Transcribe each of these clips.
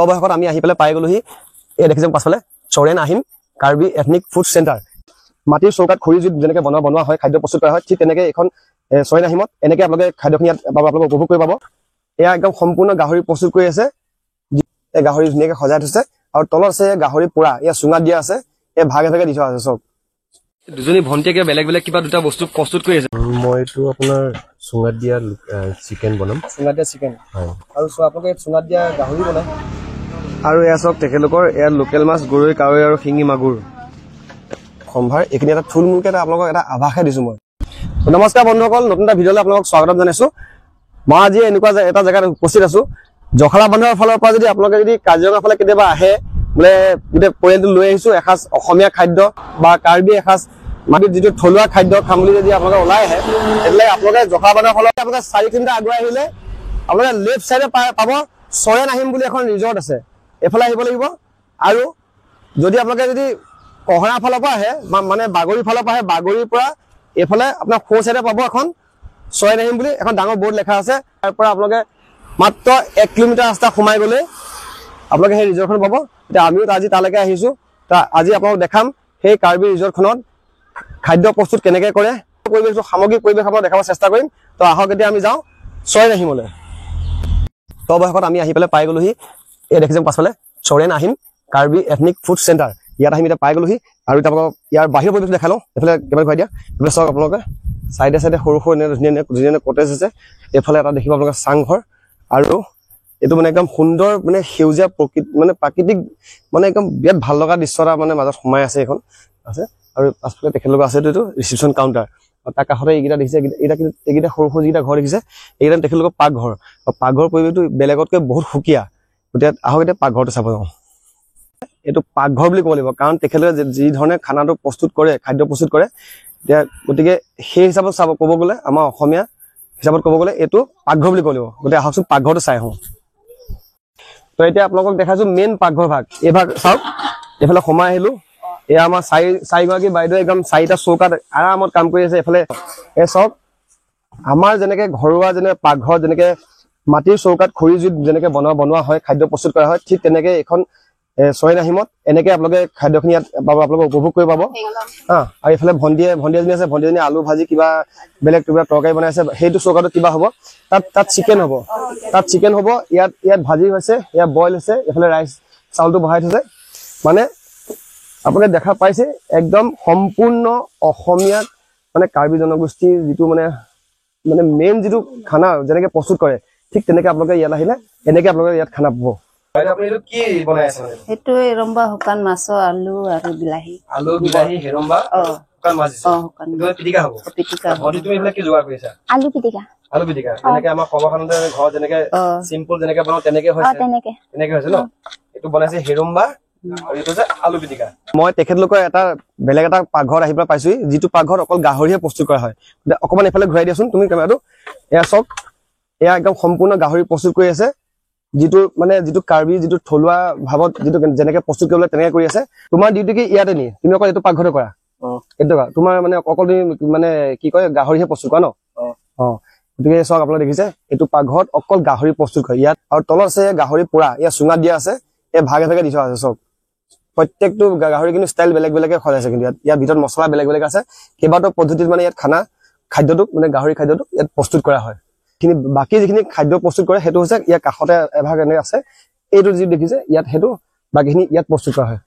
বয়সত আমি আহি পেলাই পাই গলোহি এই দেখিছে পাছফালে চৰেন আহিম কাৰ্বি এথনিক ফুড চেণ্টাৰ মাটিৰ চৌকাত খৰি জুইত যেনেকৈ বনোৱা হয় খাদ্য প্ৰস্তুত কৰা হয় ঠিক তেনেকৈ এখন চৰেন আহিমত এনেকৈ আপোনালোকে খাদ্যখিনি ইয়াত আপোনালোকে উপভোগ কৰিব পাব এয়া একদম সম্পূৰ্ণ গাহৰি প্ৰস্তুত কৰি আছে এই গাহৰি ধুনীয়াকৈ সজাই থৈছে আৰু তলত আছে গাহৰি পোৰা এয়া চুঙাত দিয়া আছে এই ভাগে ভাগে দি থোৱা আছে চব দুজনী ভণ্টিয়ে কিবা বেলেগ বেলেগ কিবা দুটা বস্তু প্ৰস্তুত কৰি আছে মইতো আপোনাৰ চুঙাত দিয়া চিকেন বনাম চুঙাত দিয়া চিকেন হয় আৰু চোৱা আপোনালোকে চুঙাত দিয়া গাহৰি বনায় আৰু এয়া চব তেখেতলোকৰ এয়া লোকেল মাছ গৰৈ কাৱৈ আৰু শিঙি মাগুৰ সম্ভাৰ এইখিনি এটা থুলমূলকৈ আপোনালোকক এটা আভাসহে দিছোঁ মই নমস্কাৰ বন্ধুসকল নতুন এটা ভিডিঅ'লৈ আপোনালোকক স্বাগতম জনাইছোঁ মই আজি এনেকুৱা এটা জেগাত উপস্থিত আছোঁ জখলা বান্ধৰ ফালৰ পৰা যদি আপোনালোকে যদি কাজিৰঙাৰ ফালে কেতিয়াবা আহে বোলে গোটেই পৰিয়ালটো লৈ আহিছোঁ এসাঁজ অসমীয়া খাদ্য বা কাৰ্বি এসাঁজ মাটিত যিটো থলুৱা খাদ্য খাম বুলি যদি আপোনালোকে ওলাই আহে তেতিয়াহ'লে আপোনালোকে জখলা বান্ধৰ ফালৰ পৰা আপোনালোকে 4 কিলোমিটাৰ আগুৱাই আহিলে আপোনালোকে লেফ্ট চাইডে পাব চৰেন আহিম বুলি এখন ৰিজৰ্ট আছে এইফালে আহিব লাগিব আৰু যদি আপোনালোকে যদি কহৰা ফালৰ পৰা আহে মানে বাগৰি ফালৰ পৰা আহে বাগৰিৰ পৰা এইফালে আপোনাৰ সোঁ চাইডে পাব এখন চৰেন আহিম বুলি এখন ডাঙৰ বৰ্ড লেখা আছে তাৰ পৰা আপোনালোকে মাত্ৰ 1 কিলোমিটাৰ ৰাস্তা সোমাই গ'লে আপোনালোকে সেই ৰিজৰ্টখন পাব এতিয়া আমিও আজি তালৈকে আহিছোঁ আজি আপোনালোক দেখাম সেই কাৰ্বি ৰিজৰ্টখনত খাদ্য প্ৰস্তুত কেনেকৈ কৰে পৰিৱেশটো সামগ্ৰিক পৰিৱেশ আপোনাক দেখাব চেষ্টা কৰিম তো আহক এতিয়া আমি যাওঁ চৰেন আহিমলৈ বয়সত আমি আহি পেলাই পাই গলোহি এই দেখিছে পাছফালে চৰেন আহিম কাৰ্বি এথনিক ফুড চেণ্টাৰ ইয়াত আহি এতিয়া পাই গলোহি আৰু এতিয়া আপোনালোকক ইয়াৰ বাহিৰৰ পৰিৱেশটো দেখাই লওঁ এইফালে কেমেৰা ঘূৰাই দিয়া এইফালে চাওক আপোনালোকে চাইডে চাইডে সৰু সৰু ধুনীয়া কটেজ আছে এইফালে এটা দেখিব আপোনালোকে চাংঘৰ আৰু এইটো মানে একদম সুন্দৰ মানে সেউজীয়া মানে প্ৰাকৃতিক মানে একদম বিৰাট ভাল লগা দৃশ্য এটা মানে মাজত সোমাই আছে এখন আছে আৰু পাছফালে তেখেতলোকৰ আছে এইটো ৰিচিপশ্যন কাউণ্টাৰ আৰু তাৰ কাষতে এইকেইটা দেখিছে এইকেইটা সৰু সৰু যিকেইটা ঘৰ দেখিছে এইকেইটা তেখেতলোকৰ পাকঘৰ আৰু পাকঘৰ পৰিৱেশটো বেলেগতকৈ বহুত সুকীয়া গতিকে আহক এতিয়া পাকঘৰটো চাব যাওঁ এইটো পাকঘৰ বুলি ক'ব লাগিব কাৰণ তেখেতলোকে যি ধৰণে খানাটো প্ৰস্তুত কৰে খাদ্য প্ৰস্তুত কৰে এতিয়া গতিকে সেই হিচাপত ক'ব গ'লে আমাৰ অসমীয়া হিচাপত ক'ব গ'লে এইটো পাকঘৰ বুলি ক'ব লাগিব গতিকে আহকচোন পাকঘৰটো চাই আহোঁ তো এতিয়া আপোনালোকক দেখাইছোঁ মেইন পাকঘৰ ভাগ এই ভাগ চাওক এইফালে সোমাই আহিলোঁ এয়া আমাৰ চাৰিগৰাকী বাইদেউ একদম 4টা চৌকাত আৰামত কাম কৰি আছে এইফালে এই চাওক আমাৰ যেনেকৈ ঘৰুৱা পাকঘৰ যেনেকৈ মাটিৰ চৌকাত খৰি জুইত যেনেকৈ বনোৱা হয় খাদ্য প্ৰস্তুত কৰা হয় ঠিক তেনেকৈ এখন চৰেন আহিমত এনেকৈ আপোনালোকে খাদ্যখিনি ইয়াত আপোনালোকে উপভোগ কৰিব পাব আৰু এইফালে ভণ্টি এজনী আছে ভণ্টিজনী আলু ভাজি কিবা বেলেগ কিবা তৰকাৰী বনাই আছে সেইটো চৌকাটোত কিবা হ'ব তাত চিকেন হ'ব ইয়াত ভাজি হৈছে ইয়াত বইল হৈছে এইফালে ৰাইচ চাউলটো বহাই থৈছে মানে আপোনালোকে দেখা পাইছে একদম সম্পূৰ্ণ অসমীয়া মানে কাৰ্বি জনগোষ্ঠীৰ যিটো মানে মেইন যিটো খানা যেনেকৈ প্ৰস্তুত কৰে ঠিক তেনেকৈ আপোনালোকে ইয়াত আহিলে এনেকৈ আপোনালোকে ইয়াত খানা পাব শুকান মাছ আলু আৰু বিলাহী হেৰম্বা শুকান মাছ পিটিকা হ'ব আলু পিটিকা যেনেকৈ আমাৰ সৰ্বসাধাৰণতে ঘৰত যেনেকৈ চিম্পল যেনেকৈ বনাওঁ তেনেকৈ হৈছে ন এইটো বনাইছে হেৰম্বা আৰু এইটো হৈছে আলু পিটিকা মই তেখেতলোকৰ বেলেগ এটা পাকঘৰত আহি পেলাই পাইছোহি যিটো পাকঘৰত অকল গাহৰিহে প্ৰস্তুত কৰা হয় অকণমান এইফালে ঘূৰাই দিয়াচোন তুমি কেমেৰাটো এয়া চাওক এয়া একদম সম্পূৰ্ণ গাহৰি প্ৰস্তুত কৰি আছে যিটো কাৰ্বি যিটো থলুৱা ভাৱত যিটো যেনেকৈ প্ৰস্তুত কৰিবলৈ তেনেকৈ কৰি আছে তোমাৰ ডিউটি কি ইয়াতে নি তুমি অকল এইটো পাকঘৰতে কৰা এইটো তোমাৰ মানে অকল তুমি মানে কি কয় গাহৰিহে প্ৰস্তুত কৰা ন গতিকে চাওক আপোনালোকে দেখিছে এইটো পাকঘৰত অকল গাহৰি প্ৰস্তুত কৰে ইয়াত আৰু তলত আছে গাহৰি পোৰা ইয়াত চুঙাত দিয়া আছে এই ভাগে ভাগে দি থোৱা আছে চব প্ৰত্যেকটো গাহৰি কিন্তু ষ্টাইল বেলেগ বেলেগে সজাইছে কিন্তু ইয়াৰ ভিতৰত মছলা বেলেগ বেলেগ আছে কেইবাটাও পদ্ধতিত মানে ইয়াত খাদ্যটো মানে গাহৰি খাদ্যটো ইয়াত প্ৰস্তুত কৰা হয় বাকী যিখিনি খাদ্য প্ৰস্তুত কৰে সেইটো হৈছে ইয়াৰ কাষতে এভাগ এনে আছে এইটো যি দেখিছে ইয়াত সেইটো বাকীখিনি ইয়াত প্ৰস্তুত কৰা হয়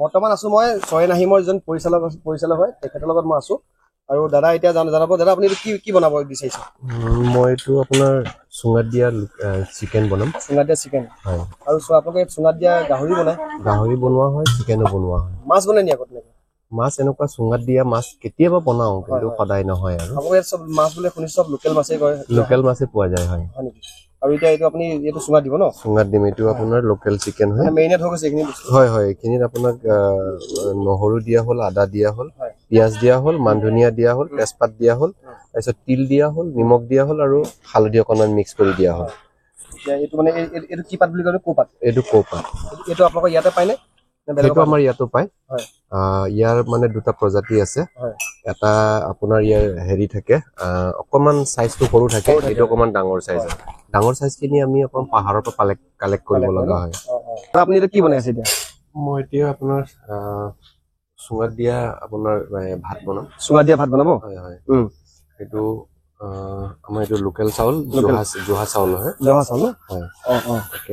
বৰ্তমান আছো মই চৰেন আহিমৰ যিজন পৰিচালক হয় তেখেতৰ লগত মই আছো আৰু দাদা এতিয়া জানাব দাদা আপুনি কি বনাব বিচাৰিছে মইতো আপোনাৰ চুঙাত দিয়া চিকেন বনাম চুঙাত দিয়া চিকেন হয় আৰু চোৱা আপোনালোকে চুঙাত দিয়া গাহৰি বনোৱা হয় চিকেনো বনোৱা হয় মাছ বনাই নি আগত মাছ এনেকুৱা চুঙাত দিয়া মাছ কেতিয়াবা বনাওঁ কিন্তু সদায় নহয় আৰু আপোনালোকে চব মাছ বোলে শুনিছো চব লোকেল মাছেই কৰে লোকেল মাছে পোৱা যায় হয় আৰু এতিয়া এইটো আপুনি এইটো চুঙাত দিব ন চুঙাত দিম এইটো আপোনাৰ লোকেল চিকেন হয় মেৰিনেট হৈ গৈছে এইখিনি হয় এইখিনিত আপোনাক নহৰু দিয়া হ'ল আদা দিয়া হ'ল পিঁয়াজ দিয়া হ'ল মান ধনিয়া দিয়া হ'ল তেজপাত দিয়া হ'ল তাৰপিছত তিল দিয়া হ'ল নিমখ দিয়া হ'ল আৰু হালধি অকণমান মিক্স কৰি দিয়া হ'ল এইটো মানে এইটো কি পাত বুলি কয় কৌপাত এইটো কৌপাত এইটো আপোনালোকৰ ইয়াতে পায়নে সেইটো আমাৰ ইয়াতো পায় ইয়াৰ মানে দুটা প্ৰজাতি আছে এটা আপোনাৰ ইয়াৰ হেৰি থাকে অকমান সাইজটো সৰু থাকে এইটো অকমান ডাঙৰ সাইজ খিনি আমি অকমান পাহাৰৰ পৰা কালেক্ট কৰিব লগা হয় আপুনি এটা কি বনাই আছে এতিয়া মই এতিয়া আপোনাৰ চুঙাত দিয়া আপোনাৰ ভাত বনাম চুঙাত দিয়া ভাত বনাব হয় হয় এইটো আমাৰ এইটো লোকেল চাউল জহা চাউল হয় জহা চাউল হয়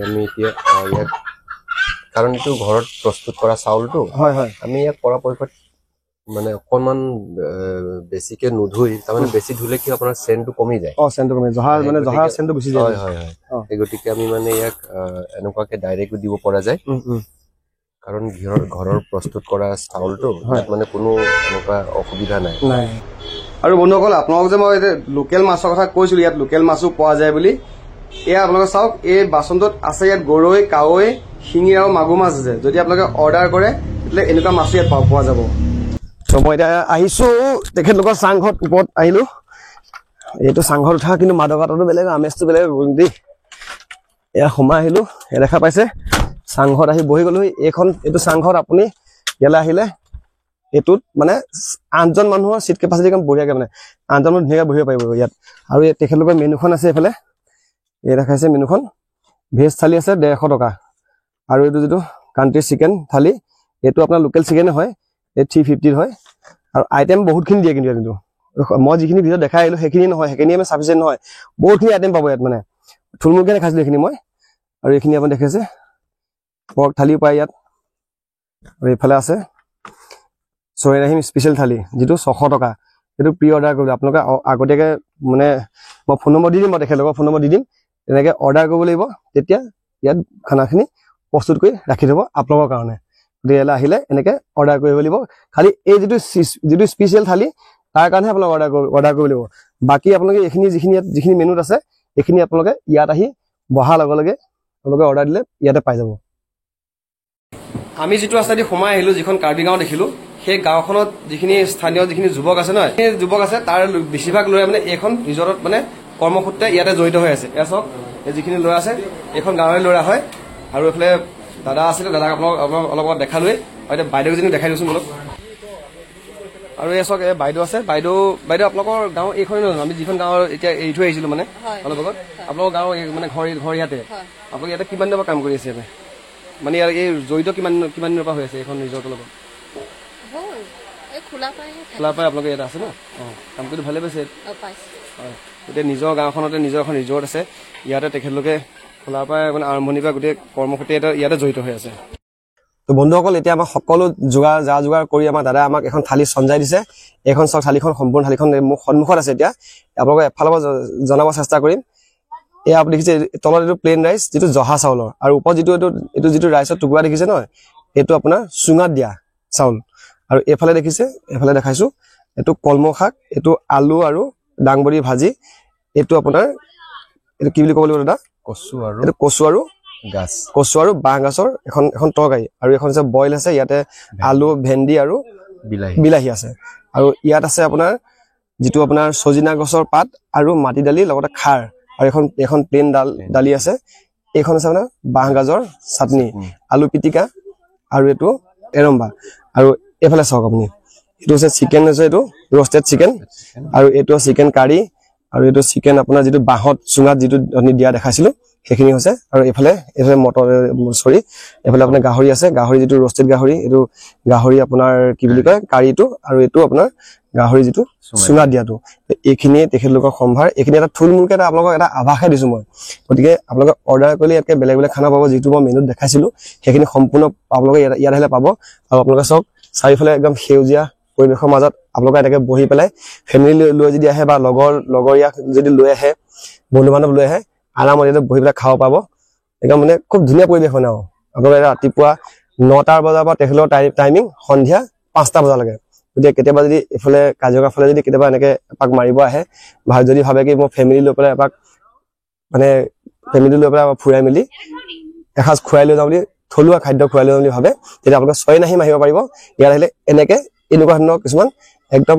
আমি এতিয়া ইয়াক কাৰণ এইটো ঘৰত প্ৰস্তুত কৰা চাউলটো হয় হয় আমি ইয়াক পৰাপক্ষত মানে অকণমান বেছিকে নুধুই তাৰমানে বেছি ধুলে কি আপোনাৰ চেনটো কমি যায় চেনটো কমি জহা মানে জহা চেনটো গুচি যায় হয় হয় হয় এই গতিকে আমি মানে ইয়াক এনেকুৱাকে ডাইৰেক্ট দিব পৰা যায় কাৰণ ঘৰৰ প্ৰস্তুত কৰা চাউলটো মানে কোনো এনেকুৱা অসুবিধা নাই আৰু বন্ধুসকল আপোনালোক যে মই লোকেল মাছৰ কথা কৈছিলো ইয়াত লোকেল মাছো পোৱা যায় বুলি এয়া আপোনালোকে চাওক এই বাচনটোত আছে ইয়াত গৰৈ কাৱৈ শিঙি আৰু মাগুৰ মাছ আছে যদি আপোনালোকে অৰ্ডাৰ কৰে তেতিয়াহ'লে এনেকুৱা মাছো ইয়াত পোৱা যাব মই এতিয়া আহিছো তেখেতলোকৰ চাংঘৰত ওপৰত আহিলো এইটো চাংঘৰত উঠা কিন্তু মাদকতাটো বেলেগ আমেজটো বেলেগ দেই এয়া সোমাই আহিলো দেখা পাইছে চাংঘৰত আহি বহি গলো এইটো চাংঘৰত আপুনি ইয়ালৈ আহিলে এইটোত মানে 8জন মানুহৰ সিট কেপাচিটি কম বঢ়িয়াকে মানে 8জন মানুহ ধুনীয়াকৈ বহিব পাৰিব ইয়াত আৰু তেখেতলোকৰ মেনুখন আছে এইফালে এই দেখাইছে মেনুখন ভেজ থালি আছে 150 টকা আৰু এইটো যিটো কাণ্ট্ৰি চিকেন থালি এইটো আপোনাৰ লোকেল চিকেনে হয় এই 350 হয় আৰু আইটেম বহুতখিনি দিয়ে কিন্তু মই যিখিনি ভিডিঅ' দেখাই আহিলো সেইখিনি নহয় সেইখিনি আমি সাফিচিয়েণ্ট নহয় বহুতখিনি আইটেম পাব ইয়াত মানে থুলমুলকৈ দেখাইছিলো এইখিনি মই আৰু এইখিনি আপুনি দেখাইছে পৰ্ক থালিও পায় ইয়াত আৰু এইফালে আছে চৰাই ৰাহিম স্পেচিয়েল থালি যিটো 600 টকা এইটো প্ৰি অৰ্ডাৰ কৰিব আপোনালোকে আগতীয়াকৈ মানে মই ফোন নম্বৰ দি দিম মই তেখেতলোকৰ ফোন নম্বৰ দি দিম তেনেকৈ অৰ্ডাৰ কৰিব লাগিব তেতিয়া ইয়াত খানাখিনি প্ৰস্তুত কৰি ৰাখি থ'ব আপোনালোকৰ কাৰণে গতিকে ইয়ালৈ আহিলে এনেকৈ অৰ্ডাৰ কৰিব লাগিব খালি এই যিটো স্পেচিয়েল থালি তাৰ কাৰণেহে আপোনালোকে অৰ্ডাৰ কৰিব লাগিব বাকী আপোনালোকে এইখিনি যিখিনি মেনুত আছে এইখিনি আপোনালোকে ইয়াত আহি বহাৰ লগে লগে আপোনালোকে অৰ্ডাৰ দিলে ইয়াতে পাই যাব আমি যিটো ৰাস্তাদি সোমাই আহিলো যিখন কাৰ্বি গাঁও দেখিলো সেই গাঁওখনত যিখিনি স্থানীয় যিখিনি যুৱক আছে নহয় সেই যুৱক আছে তাৰ বেছিভাগ ল'ৰাই মানে এইখন ৰিজৰ্টত মানে কৰ্মসূত্ৰে ইয়াতে জড়িত হৈ আছে এয়া চাওক এই যিখিনি ল'ৰা আছে এইখন গাঁৱৰে ল'ৰা হয় আৰু এইফালে দাদা আছিলে দাদাক আপোনালোক অলপ দেখালোৱেই আৰু এতিয়া বাইদেউজনীক দেখাই দিছোঁ মোলক আৰু এই চাওক এই বাইদেউ আছে বাইদেউ আপোনালোকৰ গাঁও এইখনেই নহয় আমি যিখন গাঁৱৰ এতিয়া এৰি থৈ আহিছিলোঁ মানে অলপ আগত আপোনালোকৰ গাঁৱৰ মানে ঘৰ ইয়াতে আপোনালোকে ইয়াতে কিমান দিনৰ পৰা কাম কৰি আছে মানে ইয়াৰ এই জড়িত কিমান দিনৰ পৰা হৈ আছে এইখন ৰিজৰ্টৰ লগত খোলা পাই আপোনালোকে ইয়াতে আছে ন কাম কৰি ভালে পাইছে হয় গোটেই নিজৰ গাঁওখনতে নিজৰ এখন ৰিজৰ্ট আছে ইয়াতে তেখেতলোকে খোলাৰ পৰা মানে আৰম্ভণিৰ পৰা গোটেই কৰ্মসূত্ৰে ইয়াতে জড়িত হৈ আছে তো বন্ধুসকল এতিয়া আমাক সকলো যোগাৰ কৰি আমাৰ দাদাই আমাক এখন থালি চঞ্জাই দিছে এইখন চাওক থালিখন সম্পূৰ্ণ থালিখন মোৰ সন্মুখত আছে এতিয়া আপোনালোকে এফালৰ পৰা জনাব চেষ্টা কৰিম এয়া আপুনি দেখিছে তলত এইটো প্লেইন ৰাইচ যিটো জহা চাউলৰ আৰু ওপৰত এইটো যিটো ৰাইচৰ টুকুৰা দেখিছে নহয় এইটো আপোনাৰ চুঙাত দিয়া চাউল আৰু এইফালে দেখিছে এইফালে দেখাইছো এইটো কলমৌ শাক এইটো আলু আৰু ডাংবৰি ভাজি এইটো আপোনাৰ এইটো কি বুলি ক'ব লাগিব দাদা কচু আৰু বাঁহ গাছৰ এখন তৰকাৰী আৰু এখন আছে বইল আছে ইয়াতে আলু ভেন্দি আৰু বিলাহী আছে আৰু ইয়াত আছে আপোনাৰ যিটো আপোনাৰ সজিনা গছৰ পাত আৰু মাটি দালি লগতে খাৰ আৰু এখন প্লেন দালি আছে এইখন আছে আপোনাৰ বাঁহ গাজৰ চাটনি আলু পিটিকা আৰু এইটো এৰম্বা আৰু এইফালে চাওক আপুনি এইটো হৈছে চিকেন আছে এইটো ৰষ্টেড চিকেন আৰু এইটো চিকেন কাৰী আৰু এইটো চিকেন আপোনাৰ যিটো বাঁহত চুঙাত যিটো দিয়া দেখাইছিলো সেইখিনি হৈছে আৰু এইফালে মটৰ এইফালে আপোনাৰ গাহৰি আছে গাহৰি যিটো ৰষ্টেড গাহৰি এইটো গাহৰি আপোনাৰ কি বুলি কয় কাৰীটো আৰু এইটো আপোনাৰ গাহৰি যিটো চুঙাত দিয়াটো এইখিনিয়ে তেখেতলোকৰ সম্ভাৰ এইখিনি এটা থুলমূলকৈ আপোনালোকক এটা আভাসহে দিছো মই গতিকে আপোনালোকে অৰ্ডাৰ কৰিলে ইয়াতকৈ বেলেগ খানা পাব যিটো মই মেনুত দেখাইছিলো সেইখিনি সম্পূৰ্ণ আপোনালোকে ইয়াত আহিলে পাব আৰু আপোনালোকে চাওক চাৰিওফালে একদম সেউজীয়া পৰিৱেশৰ মাজত আপোনালোকে এনেকৈ বহি পেলাই ফেমিলি লৈ যদি আহে বা লগৰীয়াক যদি লৈ আহে বন্ধু বান্ধৱ লৈ আহে আৰামত ইয়াতে বহি পেলাই খাব পাব একদম মানে খুব ধুনীয়া পৰিৱেশ হয় ন আপোনালোকে ৰাতিপুৱা 9টা বজাৰ পৰা তেখেতৰ টাইমিং সন্ধিয়া 5টা বজালৈকে গতিকে কেতিয়াবা যদি এইফালে কাজিৰঙাৰ ফালে যদি কেতিয়াবা এনেকৈ এপাক মাৰিব আহে বা যদি ভাবে কি মই ফেমিলি লৈ পেলাই এপাক মানে ফেমিলি লৈ পেলাই ফুৰাই মেলি এসাঁজ খুৱাই লৈ যাওঁ বুলি থলুৱা খাদ্য খুৱাই লৈ যাওঁ বুলি ভাবে তেতিয়া আপোনালোকে ছয় নাহিম আহিব পাৰিব ইয়াত আহিলে এনেকুৱা ধৰণৰ কিছুমান একদম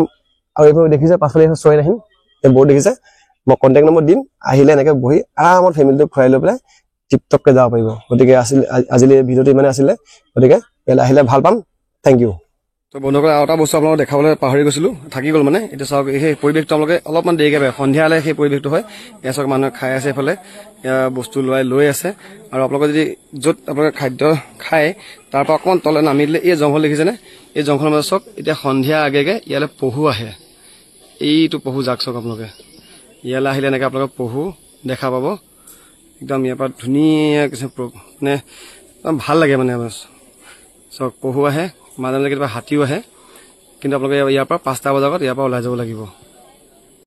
আৰু এইবোৰ দেখিছে পাছফালে ছয় নাহিম এই বৰ্ড দেখিছে মই কণ্টেক্ট নম্বৰ দিম আহিলে এনেকৈ বহি আৰামত ফেমিলিটোক খুৱাই লৈ পেলাই টিপটপকৈ যাব পাৰিব গতিকে আজিলৈ ভিডিঅ'টো ইমানে আছিলে গতিকে ইয়ালৈ আহিলে ভাল পাম। Thank you. তো বন্ধুসকল আৰু এটা বস্তু আপোনালোকক দেখাবলৈ পাহৰি গৈছিলোঁ, থাকি গ'ল মানে। এতিয়া চাওক সেই পৰিৱেশটো আপোনালোকে অলপমান দেৰিকৈ পায়, সন্ধিয়ালৈ সেই পৰিৱেশটো হয়। এয়া চাওক মানুহে খাই আছে এইফালে, বস্তু লৈ আছে। আৰু আপোনালোকে যদি য'ত আপোনালোকে খাদ্য খায় তাৰ পৰা অকণমান তলে নামি দিলে এই জংঘল দেখিছেনে, এই জংঘলৰ মাজত চাওক এতিয়া সন্ধিয়া আগে ইয়ালৈ পহু আহে। এইটো পহু যাক চাওক আপোনালোকে, ইয়ালৈ আহিলে এনেকৈ আপোনালোকে পহু দেখা পাব। একদম ইয়াৰ পৰা ধুনীয়া মানে ভাল লাগে মানে চাওক পহু আহে, মাজে মাজে কেতিয়াবা হাতীও আহে। কিন্তু আপোনালোকে ইয়াৰ পৰা 5টা বজাৰ আগত ইয়াৰ পৰা ওলাই যাব লাগিব।